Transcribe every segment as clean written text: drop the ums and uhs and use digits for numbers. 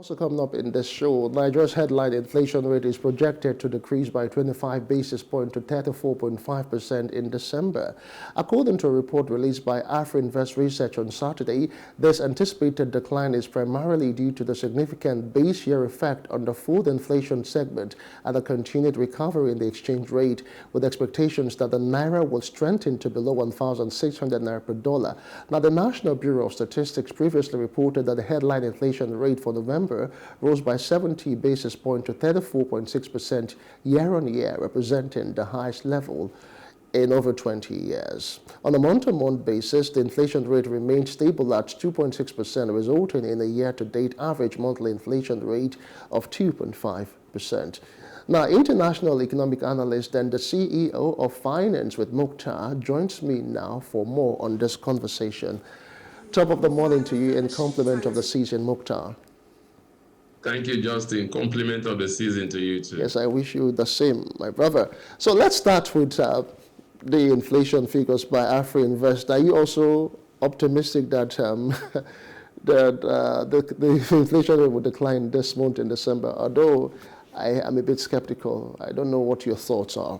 Also coming up in this show, Nigeria's headline inflation rate is projected to decrease by 25 basis points to 34.5% in December. According to a report released by AfroInvest Research on Saturday, this anticipated decline is primarily due to the significant base year effect on the food inflation segment and the continued recovery in the exchange rate, with expectations that the naira will strengthen to below 1,600 naira per dollar. Now, the National Bureau of Statistics previously reported that the headline inflation rate for November rose by 70 basis points to 34.6% year-on-year, representing the highest level in over 20 years. On a month-to-month basis, the inflation rate remained stable at 2.6%, resulting in a year-to-date average monthly inflation rate of 2.5%. Now, international economic analyst and the CEO of Finance with Mukhtar joins me now for more on this conversation. Top of the morning to you in compliment of the season, Mukhtar. Thank you, Justin. Compliment of the season to you too. Yes, I wish you the same, my brother. So let's start with the inflation figures by AfroInvest. Are you also optimistic that the inflation rate will decline this month in December? Although I am a bit skeptical. I don't know what your thoughts are.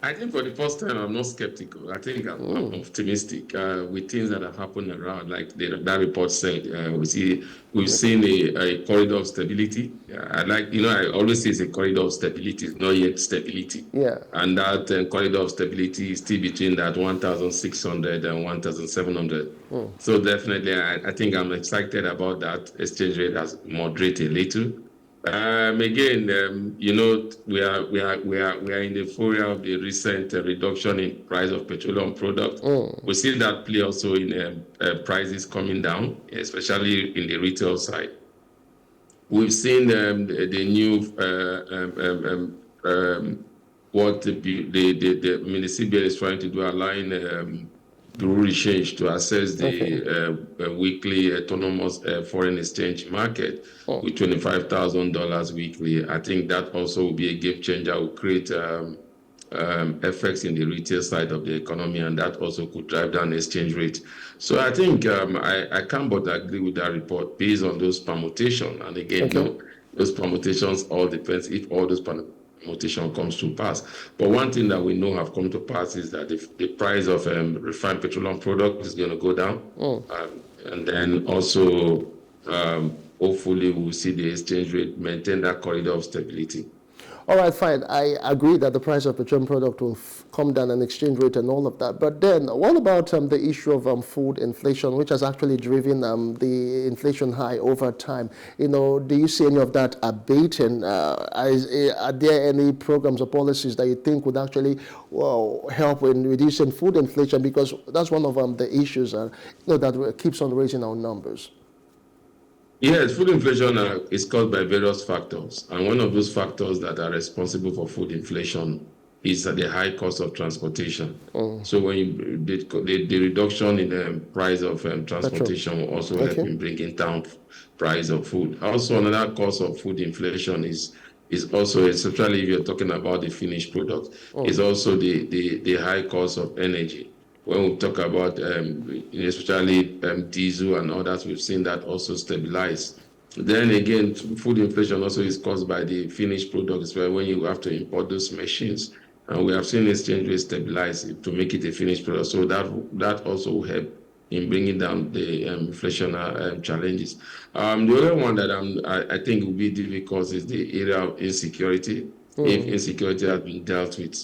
I think for the first time, I'm not skeptical. I think I'm optimistic with things that have happened around. Like that report said, we've seen a corridor of stability. I always say it's a corridor of stability, it's not yet stability. Yeah. And that corridor of stability is still between that 1,600 and 1,700. So definitely, I think I'm excited about that. Exchange rate has moderated a little. Again, we are in the euphoria of the recent reduction in price of petroleum products. We see that play also in prices coming down, especially in the retail side. We've seen the new what the municipal is trying to do, allowing Bureau change to assess the weekly autonomous foreign exchange market with $25,000 weekly. I think that also will be a game changer, will create effects in the retail side of the economy, and that also could drive down the exchange rate. So I think I can't but agree with that report based on those permutations. And again, those permutations all depends if all those permutations comes to pass. But one thing that we know have come to pass is that the price of refined petroleum product is going to go down. And then also, hopefully, we'll see the exchange rate maintain that corridor of stability. All right, fine. I agree that the price of petroleum product will come down and exchange rate and all of that. But then what about the issue of food inflation, which has actually driven the inflation high over time? Do you see any of that abating? Are there any programs or policies that you think would actually help in reducing food inflation? Because that's one of the issues that keeps on raising our numbers. Yes, food inflation is caused by various factors. And one of those factors that are responsible for food inflation is the high cost of transportation. So when the reduction in the price of transportation will also help in bringing down price of food. Also, another cause of food inflation is also, especially if you're talking about the finished product, is also the high cost of energy. When we talk about especially diesel and others, we've seen that also stabilize. Then again, food inflation also is caused by the finished products, where when you have to import those machines, and we have seen exchange rate stabilize to make it a finished product. So that also will help in bringing down the inflation challenges. The other one that I think will be difficult is the area of insecurity. If insecurity has been dealt with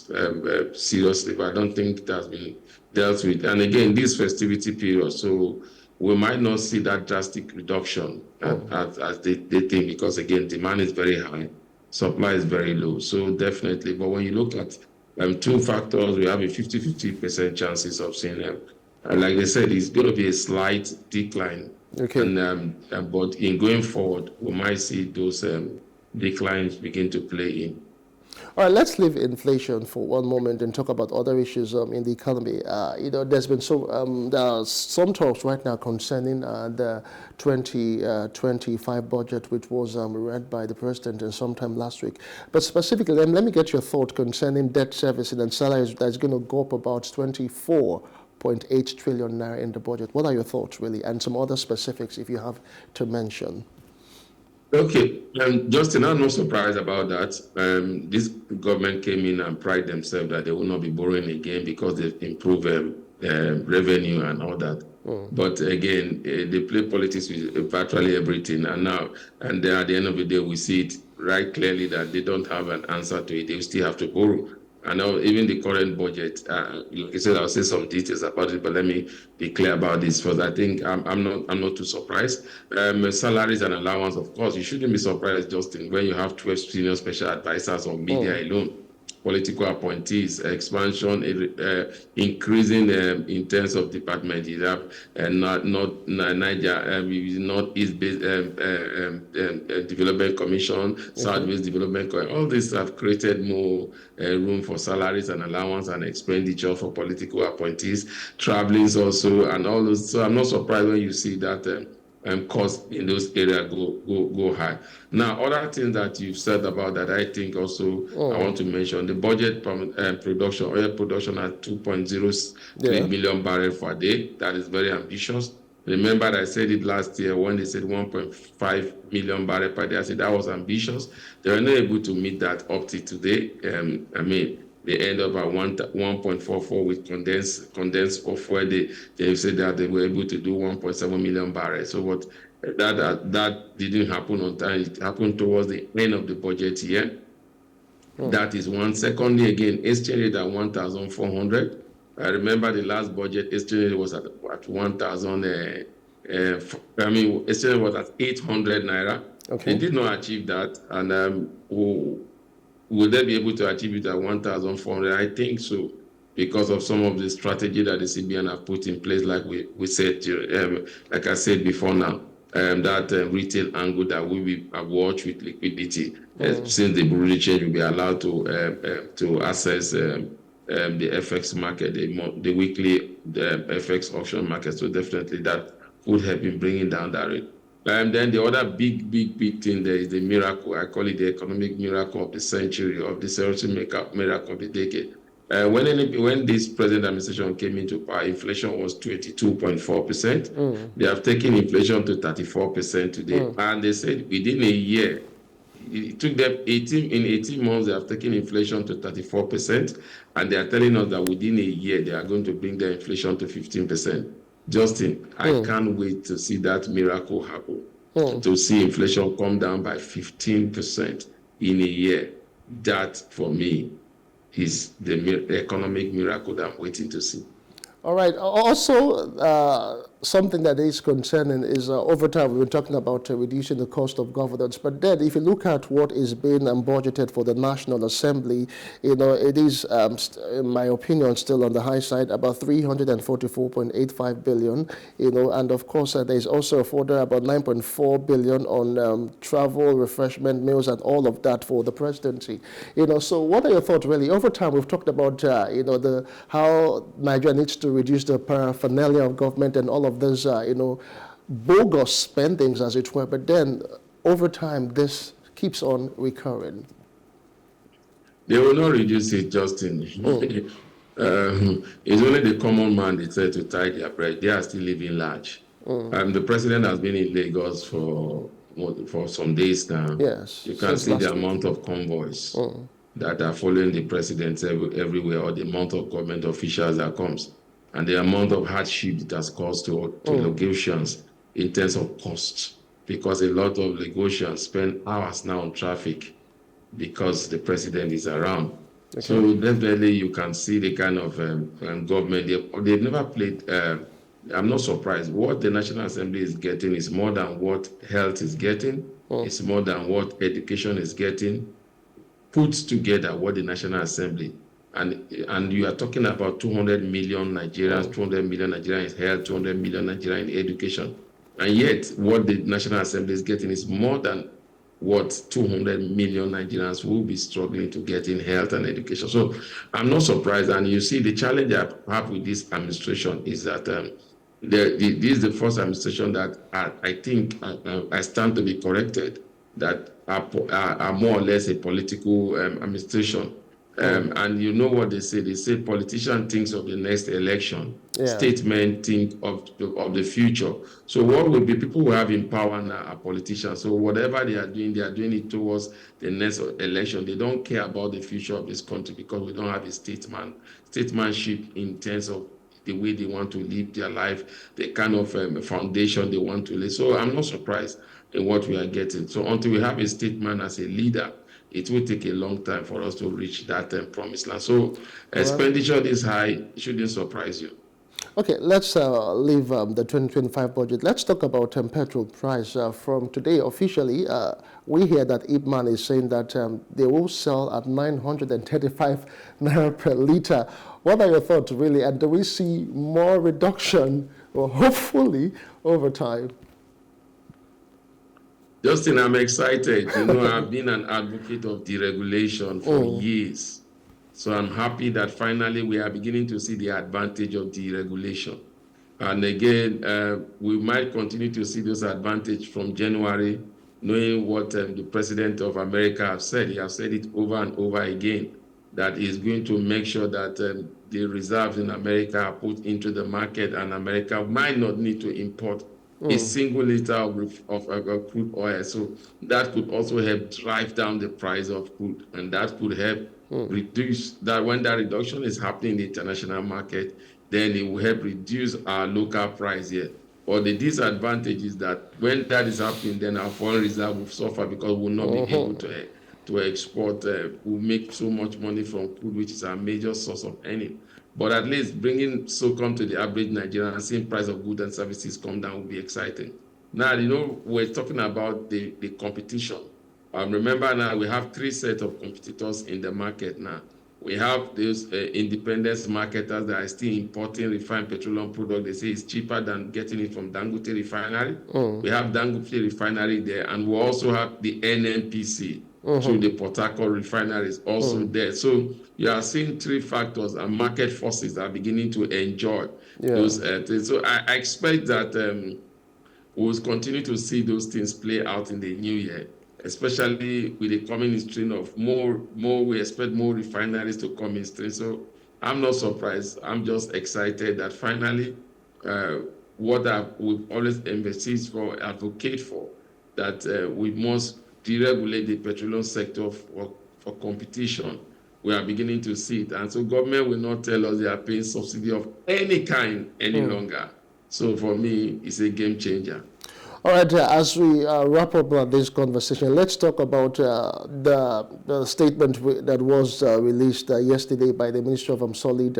seriously, but I don't think it has been dealt with. And again, this festivity period, so we might not see that drastic reduction as they think, because again, demand is very high, supply is very low. So definitely, but when you look at two factors, we have a 50% chances of seeing them. Like they said, it's going to be a slight decline. But in going forward, we might see those declines begin to play in. All right, let's leave inflation for one moment and talk about other issues in the economy. There's been there are some talks right now concerning the 2025 budget, which was read by the president sometime last week. But specifically, let me get your thought concerning debt servicing and salaries that's going to go up about 24.8 trillion naira in the budget. What are your thoughts, really, and some other specifics if you have to mention? Okay, Justin, I'm not surprised about that. This government came in and pride themselves that they will not be borrowing again because they've improved revenue and all that. But again, they play politics with virtually everything, and then at the end of the day, we see it right clearly that they don't have an answer to it. They still have to borrow. And now, even the current budget, like I said, I'll say some details about it, but let me be clear about this first. I think I'm not too surprised. Salaries and allowance, of course, you shouldn't be surprised, Justin, when you have 12 senior special advisors on media alone. Political appointees, expansion, increasing in terms of department. You have not Niger, Northeast based Development Commission, South-based Development Commission. All these have created more room for salaries and allowance and expenditure for political appointees, travelings also, and all those. So I'm not surprised when you see that. Cost in those areas go high. Now, other things that you've said about that, I think also I want to mention the budget production, oil production at 2.03 million barrels per day. That is very ambitious. Remember, I said it last year when they said 1.5 million barrels per day. I said that was ambitious. They were not able to meet that up to today. They end up at 1.44 with condensed off where they said that they were able to do 1.7 million barrels. So what that didn't happen on time. It happened towards the end of the budget year. That is one. Secondly, again, exchange rate at 1,400. I remember the last budget exchange rate was at 1,000. Exchange rate was at 800 naira. Okay. They did not achieve that, and will they be able to achieve it at 1,400? I think so, because of some of the strategy that the CBN have put in place, like we said, like I said before now, that retail angle that we will watch with liquidity. Since the Bureau change will be allowed to access the FX market, the weekly FX auction market. So definitely that would help in bringing down that rate. And then the other big thing there is the miracle. I call it the economic miracle of the century, of the century miracle of the decade. When this present administration came into power, inflation was 22.4%. They have taken inflation to 34% today. And they said within a year, it took them 18 months, they have taken inflation to 34%. And they are telling us that within a year, they are going to bring their inflation to 15%. Justin, I can't wait to see that miracle happen, to see inflation come down by 15% in a year. That, for me, is the economic miracle that I'm waiting to see. All right. Also, something that is concerning is over time we've been talking about reducing the cost of governance. But then, if you look at what is being budgeted for the National Assembly, it is, in my opinion, still on the high side, about 344.85 billion. And of course, there's also further about 9.4 billion on travel, refreshment, meals, and all of that for the presidency. So what are your thoughts, really? Over time, we've talked about, how Nigeria needs to reduce the paraphernalia of government and all of those, bogus spendings, as it were. But then, over time, this keeps on recurring. They will not reduce it, Justin. It's only the common man they try to tie their bread. They are still living large. The president has been in Lagos for some days now. Yes. You can see the amount of convoys that are following the president everywhere, or the amount of government officials that comes, and the amount of hardship it has caused to Lagosians in terms of cost, because a lot of Lagosians spend hours now on traffic because the president is around. Okay. So definitely you can see the kind of government, they've never played, I'm not surprised. What the National Assembly is getting is more than what health is getting. It's more than what education is getting. Put together what the National Assembly, and you are talking about 200 million Nigerians, 200 million Nigerians in health, 200 million Nigerians in education. And yet, what the National Assembly is getting is more than what 200 million Nigerians will be struggling to get in health and education. So I'm not surprised. And you see, the challenge I have with this administration is that this is the first administration that I think I stand to be corrected, that are more or less a political administration. And you know what they say? They say politician thinks of the next election. Yeah. Statesmen think of the future. So what will be people who have in power now are politicians. So whatever they are doing it towards the next election. They don't care about the future of this country because we don't have a statesmanship in terms of the way they want to live their life, the kind of foundation they want to lay. So I'm not surprised in what we are getting. So until we have a statesman as a leader, it will take a long time for us to reach that promised land. So expenditure this high shouldn't surprise you. Okay, let's leave the 2025 budget. Let's talk about petrol price. From today, officially, we hear that IPMAN is saying that they will sell at 935 naira per litre. What are your thoughts, really? And do we see more reduction, or hopefully, over time? Justin, I'm excited. You know, I've been an advocate of deregulation for years. So I'm happy that finally we are beginning to see the advantage of deregulation. And again, we might continue to see those advantages from January, knowing what the President of America has said. He has said it over and over again, that he's going to make sure that the reserves in America are put into the market, and America might not need to import a single liter of crude oil. So that could also help drive down the price of crude, and that could help reduce that. When that reduction is happening in the international market, then it will help reduce our local price here. Or the disadvantage is that when that is happening, then our foreign reserve will suffer because we'll not be able to export. We'll make so much money from crude, which is our major source of earning. But at least bringing SOCOM to the average Nigerian and seeing price of goods and services come down will be exciting. Now, you know, we're talking about the competition. Remember now, we have three sets of competitors in the market now. We have those independent marketers that are still importing refined petroleum product. They say it's cheaper than getting it from Dangote Refinery. We have Dangote Refinery there, and we also have the NNPC through the Port Harcourt refineries also there. So you are seeing three factors and market forces that are beginning to enjoy those things. So I expect that we'll continue to see those things play out in the new year, especially with the coming in stream of more. We expect more refineries to come in stream. So I'm not surprised. I'm just excited that finally what we've always emphasized for, advocate for, that we must deregulate the petroleum sector for competition. We are beginning to see it. And so government will not tell us they are paying subsidy of any kind any longer. So for me, it's a game changer. All right, as we wrap up this conversation, let's talk about the statement that was released yesterday by the Ministry of Solid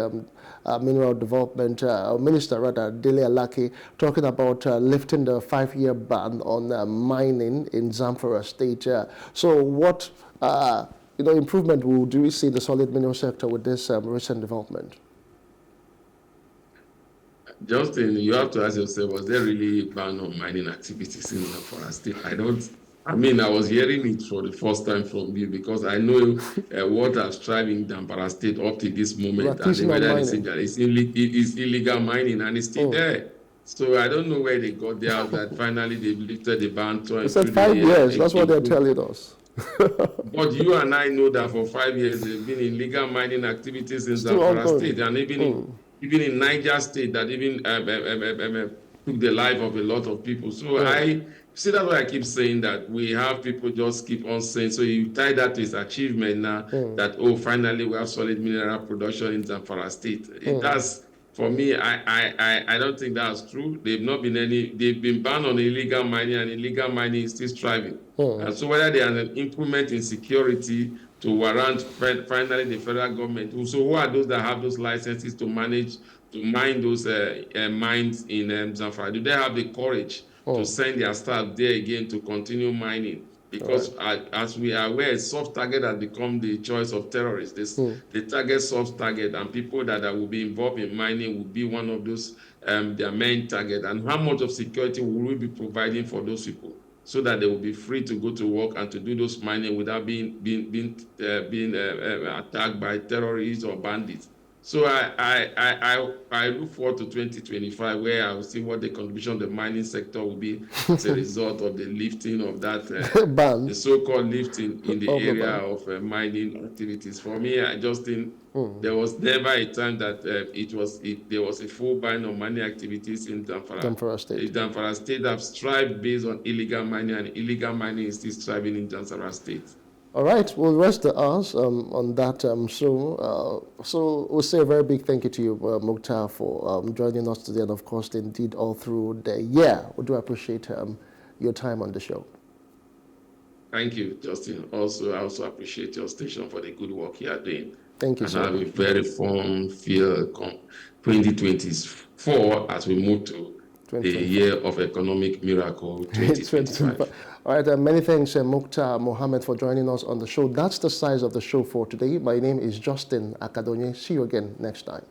Mineral Development, Minister rather, Dele Alake, talking about lifting the 5-year ban on mining in Zamfara State. So what improvement do we see in the solid mineral sector with this recent development? Justin, you have to ask yourself, was there really a ban on mining activities in Zamfara State? I was hearing it for the first time from you because I know what has thriving Zamfara State up to this moment, and the weather is illegal mining, and it's still there. So I don't know where they got there that finally they've lifted the ban. They said 5 years, that's what they're telling us. But you and I know that for 5 years there've been illegal mining activities in Zamfara State, and even in Niger State, that even took the life of a lot of people. So I see, that's why I keep saying that we have people just keep on saying, so you tie that to his achievement now, that, finally we have solid mineral production in Zamfara State. It does, for me, I don't think that's true. They've been banned on illegal mining, and illegal mining is still thriving. And so whether they are an improvement in security to warrant finally the federal government. So who are those that have those licenses to mine those mines in Zamfara? Do they have the courage to send their staff there again to continue mining? Because as we are aware, soft target has become the choice of terrorists. They target soft target, and people that will be involved in mining will be one of those their main target. And how much of security will we be providing for those people, so that they will be free to go to work and to do those mining without being attacked by terrorists or bandits? So I look forward to 2025, where I will see what the contribution of the mining sector will be as a result of the lifting of that, the so-called lifting in the area of mining activities. For me, I just think there was never a time that there was a full ban on mining activities in Zamfara State. Zamfara State have thrived based on illegal mining, and illegal mining is still thriving in Zamfara State. All right, we'll rest the hours on that. So we'll say a very big thank you to you, Mukhtar, for joining us today, and of course, indeed, all through the year. We do appreciate your time on the show. Thank you, Justin. I also appreciate your station for the good work you are doing. Thank you, sir. And I have a very fun feel 2024 as we move to the year of economic miracle 2025. All right, many thanks, Mukhtar Mohammed, for joining us on the show. That's the size of the show for today. My name is Justin Akadonye. See you again next time.